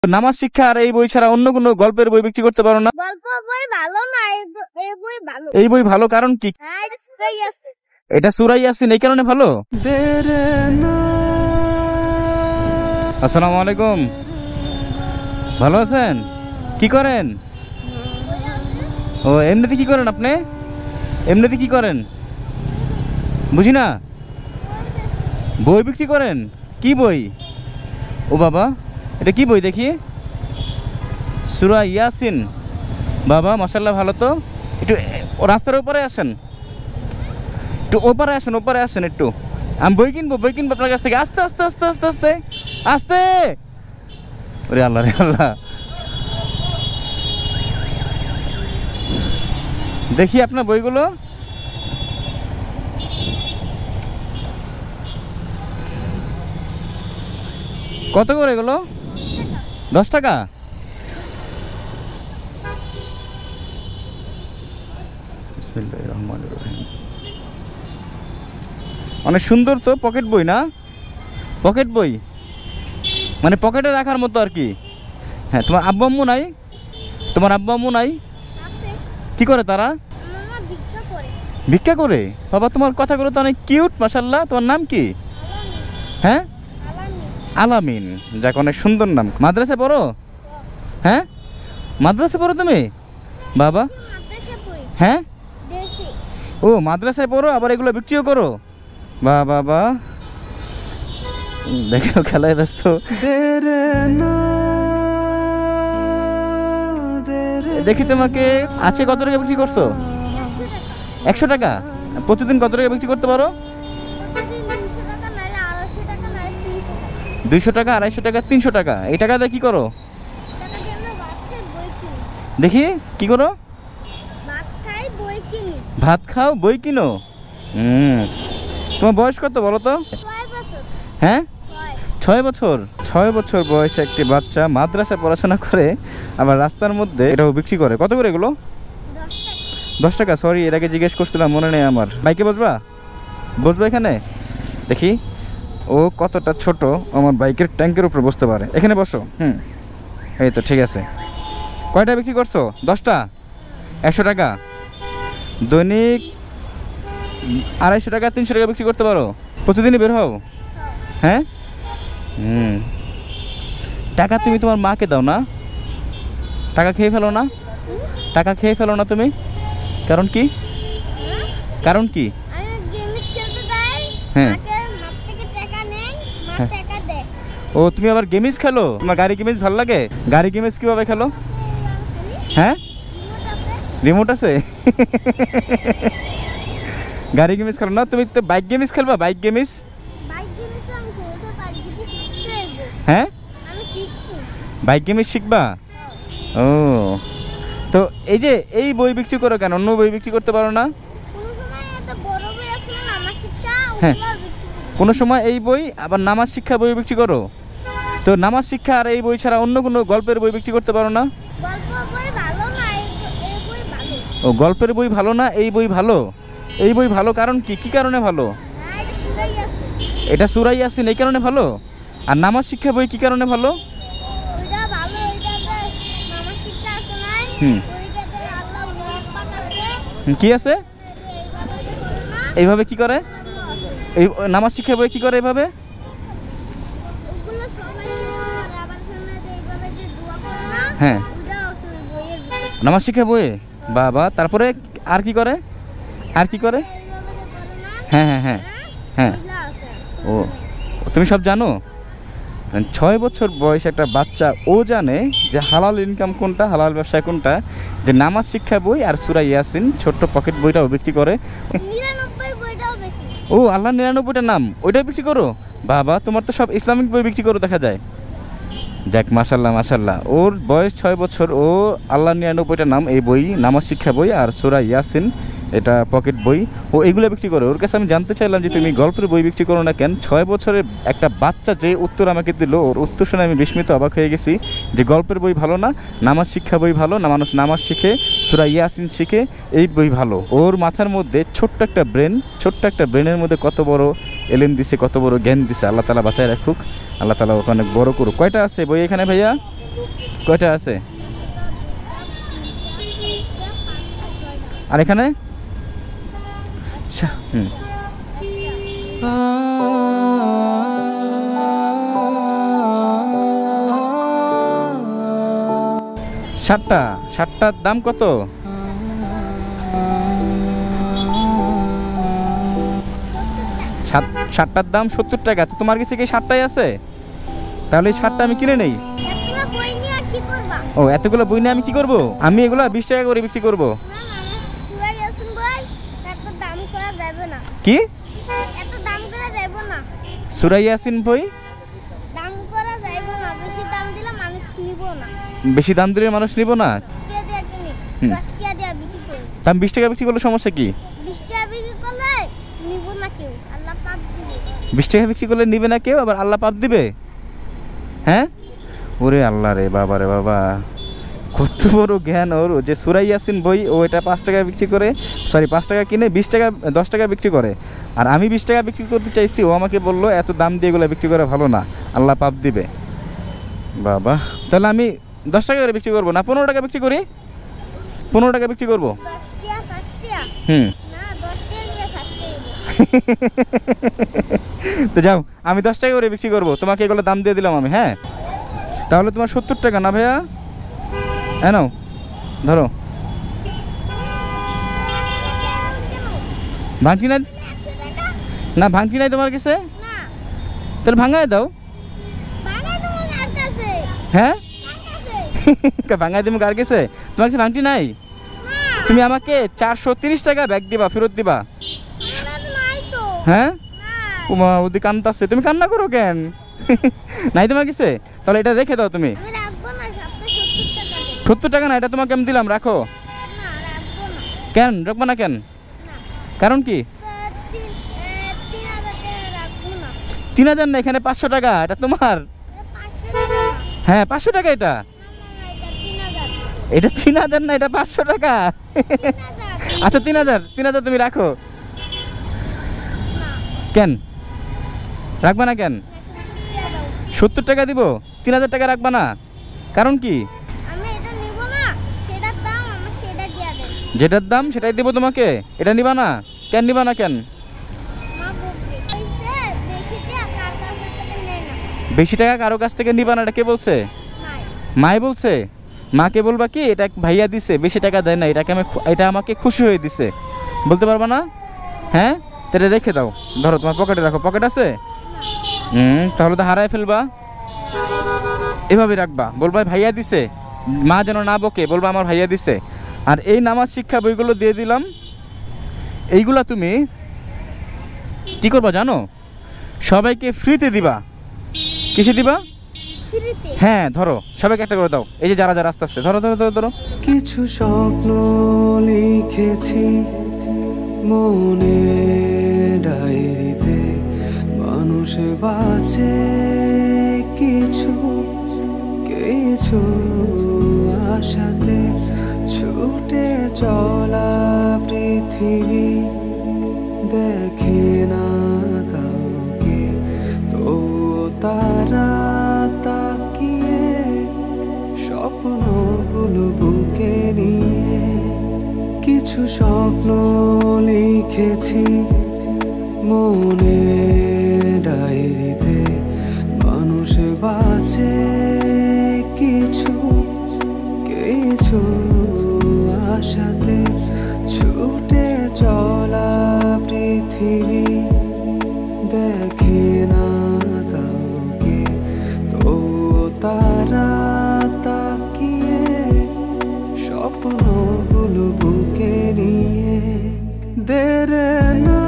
নামাজ শিক্ষা আর এই বই ছাড়া অন্য কোনো গল্পের বই বিক্রি করতে পারো না? গল্প বই ভালো না, এই বই ভালো। এই বই ভালো কারণ কি? হ্যাঁ, এটা সূরা ইয়াসিন। এটা সূরা ইয়াসিন, এই কারণে ভালো। আসসালামু আলাইকুম, ভালো আছেন? কি করেন? ও এমনিতে কি করেন আপনি? এমনিতে কি করেন বুঝি না। বই বিক্রি করেন? কি বই? ও বাবা, এটা কি বই দেখি? সূরা ইয়াসিন। বাবা মাশাআল্লাহ, ভালো তো। একটু রাস্তার উপরে আসেন, একটু ওপারে আসেন একটু। আমি বই কিনবো আপনার কাছ থেকে। আস্তে আস্তে আস্তে আস্তে আস্তে আস্তে। ওরে আল্লাহ রে আল্লাহ, দেখি আপনার বইগুলো। কত করে এগুলো? 10 টাকা। বিসমিল্লাহির রহমানির রহিম। অনেক সুন্দর তো, পকেট বই না? পকেট বই মানে পকেটে রাখার মতো আর কি। হ্যাঁ, তোমার আব্বু আম্মু নাই? তোমার আব্বু আম্মু নাই? কি করে তারা? মামা ভিক্ষা করে। ভিক্ষা করে? বাবা তোমার কথাগুলো তো অনেক কিউট মাশাআল্লাহ। তোমার নাম কি? হ্যাঁ, আলামিন। যাক, অনেক সুন্দর নাম। মাদ্রাসায় পড়ো? হ্যাঁ, মাদ্রাসায় পড়ো তুমি? বাবা মাদ্রাসা পড়ি। হ্যাঁ, দেশি। ও মাদ্রাসায় পড়ো, আবার এগুলো বিক্রিও করো? বাহ বাহ বাহ, দেখো খেলায় ব্যস্ত। দেখি তোমাকে। আছে কত টাকা বিক্রি করছো? 100 টাকা। প্রতিদিন কত টাকা বিক্রি করতে পারো? প্রতিদিন 200 টাকা, নাইলে 250 টাকা, নাইলে 300 টাকা। 200 টাকা, 250 টাকা, 300 টাকা। এই টাকা দিয়ে কি করো? টাকা দিয়ে আমরা ভাত খাই, বই কিনি। দেখি কি করো? ভাত খাই, বই কিনি। ভাত খাও, বই কিনো। তোমার বয়স কত বলো তো? 6 বছর। হ্যাঁ, 6। 6 বছর। 6 বছর বয়সে একটি বাচ্চা মাদ্রাসায় পড়াশোনা করে, আবার রাস্তার মধ্যে এটাও বিক্রি করে। কত করে এগুলো? 10 টাকা। 10 টাকা। সরি, এর আগে জিজ্ঞেস করছিলাম, মনে নেই আমার। বাইকে বসবা এখানে? দেখি ও কতটা ছোট, আমার বাইকের ট্যাঙ্কের উপরে বসতে পারে। এখানে বসো। এই তো ঠিক আছে। কয়টা বিক্রি করছো? 10টা। 100 টাকা। দৈনিক 250 টাকা, 300 টাকা বিক্রি করতে পারো? প্রতিদিনই বের হও? হ্যাঁ। টাকা তুমি তোমার মাকে দাও না? টাকা খেয়ে ফেলো না? টাকা খেয়ে ফেলো না তুমি? কারণ কি? কারণ কি? আমি গেমস খেলতে যাই, হ্যাঁ। মাকে হাত থেকে টাকা নেই, মা টাকা দেয়। ও তুমি আবার গেমস খেলো? তোমার গাড়ি গেমস ভালো লাগে? গাড়ি গেমস কিভাবে খেলো? হ্যাঁ, রিমোট আছে? গাড়ি গেমস খেলো না তুমি? তো বাইক গেমস খেলবা? Bike games? বাইক গেমস আমি খেলতে পারি, কিছু শিখতে হইব। হ্যাঁ, আমি শিখবো। Bike games শিখবা? ও, তো এই যে এই বই বিক্রি করো কেন? অন্য বই বিক্রি করতে পারো না? কোনো সময় এত বড় বই আছে না, আমার শিক্ষা, হ্যাঁ। ওগুলো বিক্রি করি। কোনো সময় এই বই, আবার নামাজ শিক্ষা বই বিক্রি করো। তো নামাজ শিক্ষা আর এই বই ছাড়া অন্য কোনো গল্পের বই বিক্রি করতে পারো না? গল্প বই ভালো না, এই বই ভালো। ও, গল্পের বই ভালো না, এই বই ভালো। এই বই ভালো কারণ কি? কি কারণে ভালো? হ্যাঁ, এটা সূরা ইয়াসিন। এটা সূরা ইয়াসিন, এই কারণে ভালো। আর নামাজ শিক্ষা বই কি কারণে ভালো? ওইটা ভালো, ওইটাতে আমার শিক্ষা আছে নাই, ওইটাতে আল্লাহ মুখ পাকাচ্ছে। কি আছে? এইভাবে করে না, এইভাবে কি করে? ভালো আছে। এই নামাজ শিক্ষা বই কি করে এইভাবে? ওগুলো সবাই করে, আবার শুনে যে এইভাবে যে দোয়া করে না, হ্যাঁ। ওইটাও আছে বইয়ের ভিতরে। নামাজ শিক্ষা বই। বাবা, তারপরে আর কি করে? আর কি করে? এইভাবে যে করে না, হ্যাঁ হ্যাঁ হ্যাঁ হ্যাঁ। ওইগুলো আছে। ও, তুমি সব জানো? 6 বছর বয়সে একটা বাচ্চা ও জানে যে হালাল ইনকাম কোনটা, হালাল ব্যবসা কোনটা, যে নামাজ শিক্ষা বই আর সূরা ইয়াসিন ছোট্ট পকেট বইটাও বিক্রি করে। 99 বইটাও বেশি। ও আল্লাহ 99টা নাম, ওইটাও বিক্রি করো? বাবা, তোমার তো সব ইসলামিক বই বিক্রি করো দেখা যায়। যাক মাশাল্লাহ মাশাল্লাহ, ওর বয়স 6 বছর, ও আল্লাহ 99টা নাম, এই বই নামাজ শিক্ষা বই আর সূরা ইয়াসিন এটা পকেট বই, ও এগুলো বিক্রি করে। ওর কাছে আমি জানতে চাইলাম যে তুমি গল্পের বই বিক্রি করো না কেন? 6 বছরের একটা বাচ্চা যে উত্তর আমাকে দিল, ওর উত্তর শুনে আমি বিস্মিত, অবাক হয়ে গেছি যে গল্পের বই ভালো না, নামাজ শিক্ষা বই ভালো না, মানুষ নামাজ শিখে, সূরা ইয়াসিন শিখে, এই বই ভালো। ওর মাথার মধ্যে ছোট্ট একটা ব্রেনের মধ্যে কত বড় এলেম দিছে, কত বড় জ্ঞান দিছে। আল্লাহ তাআলা বাঁচায় রাখুক, আল্লাহ তাআলা ওকে অনেক বড় করুক। কয়টা আছে বই এখানে ভাইয়া? কয়টা আছে? আর এখানে? হুম, ষাটটার দাম কত? ষাটটার দাম 70 টাকা। তো তোমার কাছে কি 60টাই আছে? তাহলে এই 60টা আমি কিনে নেই। এতগুলো বই নিয়ে আর কি করবা? ও, এতগুলো বই নিয়ে আমি কি করব? আমি এগুলো 20 টাকা করে বিক্রি করব। না সুরাই ইয়াসিন বই এত দাম করা যাবে না। কি? এত দাম করা যাবে না। সূরা ইয়াসিন বই দাম করা যাবে না, বেশি দাম দিলে মানুষ নিব না। বেশি দাম দিলে মানুষ নিব না? 10 টাকা দিয়ে কিনি, 10 টাকা দিয়ে বিক্রি করি। দাম 20 টাকা বিক্রি করলে সমস্যা কি? 20 টাকা বিক্রি করলে নিব না কেউ, আল্লাহ পাপ দিবে। 20 টাকা বিক্রি করলে নিবে না কেউ, আবার আল্লাহ পাপ দিবে? হ্যাঁ, ওরে আল্লাহ রে বাবা রে বাবা, কত বড় জ্ঞান ওর। যে সূরা ইয়াসিন বই ও এটা 5 টাকা বিক্রি করে, সরি 5 টাকা কিনে 20 টাকা 10 টাকা বিক্রি করে। আর আমি 20 টাকা বিক্রি করতে চাইছি, ও আমাকে বললো এত দাম দিয়ে এগুলো বিক্রি করা ভালো না, আল্লাহ পাপ দিবে। বাবা, তাহলে আমি 10 টাকা করে বিক্রি করবো না 15 টাকা বিক্রি করি? 15 টাকা বিক্রি করবো। 10 টাকা 5 টাকা হুম, না, 10 টাকা করে থাকতে তো যাও, আমি 10 টাকা করে বিক্রি করবো, তোমাকে এগুলো দাম দিয়ে দিলাম আমি। হ্যাঁ, তাহলে তোমার 70 টাকা না ভাইয়া? হ্যাঁ, নাও ধরো। ভাঙটি নাই? 100 টাকা না, ভাঙটি নাই তোমার কাছে? না, তাহলে ভাঙায় দাও। বানাই তোমার কার কাছে? হ্যাঁ, কার কাছে? ভাঙায় দিব কার কাছে? তোমার কাছে ভাঙটি নাই? না, তুমি আমাকে 430 টাকা ব্যাগ দিবা, ফেরত দিবা। আমার নাই তো। হ্যাঁ, না, উমা ওদি কান্দাচ্ছে, তুমি কান্না করো কেন? নাই তোমার কাছে? তাহলে এটা রেখে দাও তুমি। আমি রাখবো না, 70 টাকা দেব। 70 টাকা না, এটা তোমাকে আমি দিলাম, রাখো। না, রাখবো না। কেন রাখবো না কেন? না, কারণ কি? 3000 টাকা রাখবো না। 3000 না, এখানে 500 টাকা, এটা তোমার। এটা 500 টাকা না। হ্যাঁ, 500 টাকা এটা। না, এটা 3000। এটা 3000 না, এটা 500 টাকা। 3000। আচ্ছা 3000 তুমি রাখো। না, কেন রাখবা না কেন? 70 টাকা 70 টাকা দাও। দিব, 3000 টাকা রাখবা না, কারণ কি? আমি এটা নিব না, সেটার দাম আমার সেটা দিয়া দেন। যেটার দাম সেটাই দিব তোমাকে, এটা নিবা না কেন? নিবা না কেন? মা বলছে বেশি টাকা কার কাছ থেকে নেয় না। বেশি টাকা কারো কাছ থেকে নিবা না, এটা কে বলছে? নাই, মাই বলছে। মাকে বলবা কি এটা ভাইয়া দিছে, বেশি টাকা দেয় না, এটাকে আমি এটা আমাকে খুশি হয়ে দিছে, বলতে পারবা না? হ্যাঁ, তাহলে রেখে দাও, ধরো তোমার পকেটে রাখো। পকেট আছে? তাহলে তো হারায় ফেলবা। এভাবে রাখবা, বলবা ভাইয়া দিছে, মা যেন না বকে, বলবা আমার ভাইয়া দিছে। আর এই নামাজ শিক্ষা বইগুলো দিয়ে দিলাম, এইগুলা তুমি কি করবা জানো? সবাইকে ফ্রিতে দিবা। কিসে দিবা? ফ্রিতে। হ্যাঁ, ধরো সবাইকে একটা করে দাও। এই যে যারা যারা আসতে আসছে, ধরো ধরো ধরো ধরো। কিছু স্বপ্ন লিখেছি মনে ডায়েরিতে, মানুষ বাঁচে কিছু কিছু আশাতে, ছুটে চলা পৃথিবী দেখে না কাউকে, তবুও তারা তাকিয়ে স্বপ্নগুলো বুকে নিয়ে। কিছু স্বপ্ন লিখেছি মনে ডায়েরিতে, মানুষ বাঁচে কিছু কিছু আশাতে, ছুটে চলা পৃথিবী দেখে না কাউকে, তবুও তারা তাকিয়ে স্বপ্নগুলো বুকে নিয়ে। দেরে না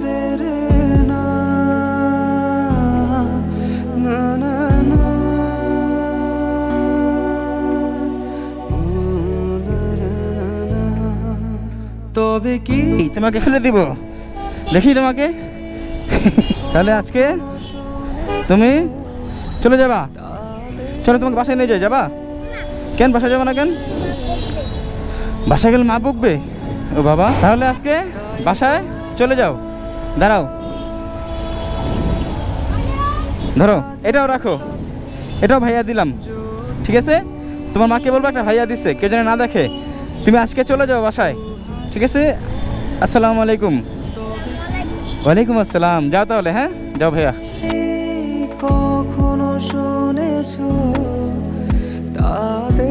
দেরে না না না না, তবে কি এই তোমাকে ফেলে দিব, দেখি তোমাকে। তাহলে আজকে তুমি চলে যাবা? চলো তোমাকে বাসায় নিয়ে যাই, যাবা? কেন বাসায় যাবো না কেন? বাসায় গেলে মা বকবে। ও বাবা, তাহলে আজকে বাসায় চলে যাও। দাঁড়াও, ধরো এটাও রাখো, এটাও ভাইয়া দিলাম, ঠিক আছে? তোমার মাকে বলবো একটা ভাইয়া দিচ্ছে, কেউ যেন না দেখে। তুমি আজকে চলে যাও বাসায়, ঠিক আছে? আসসালামু আলাইকুম। ওয়ালাইকুম আসসালাম। যাও তাহলে, হ্যাঁ যাও ভাইয়া। কখনো শুনেছো তাদের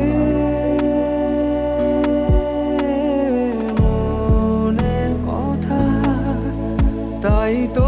মনের কথা, তাই তো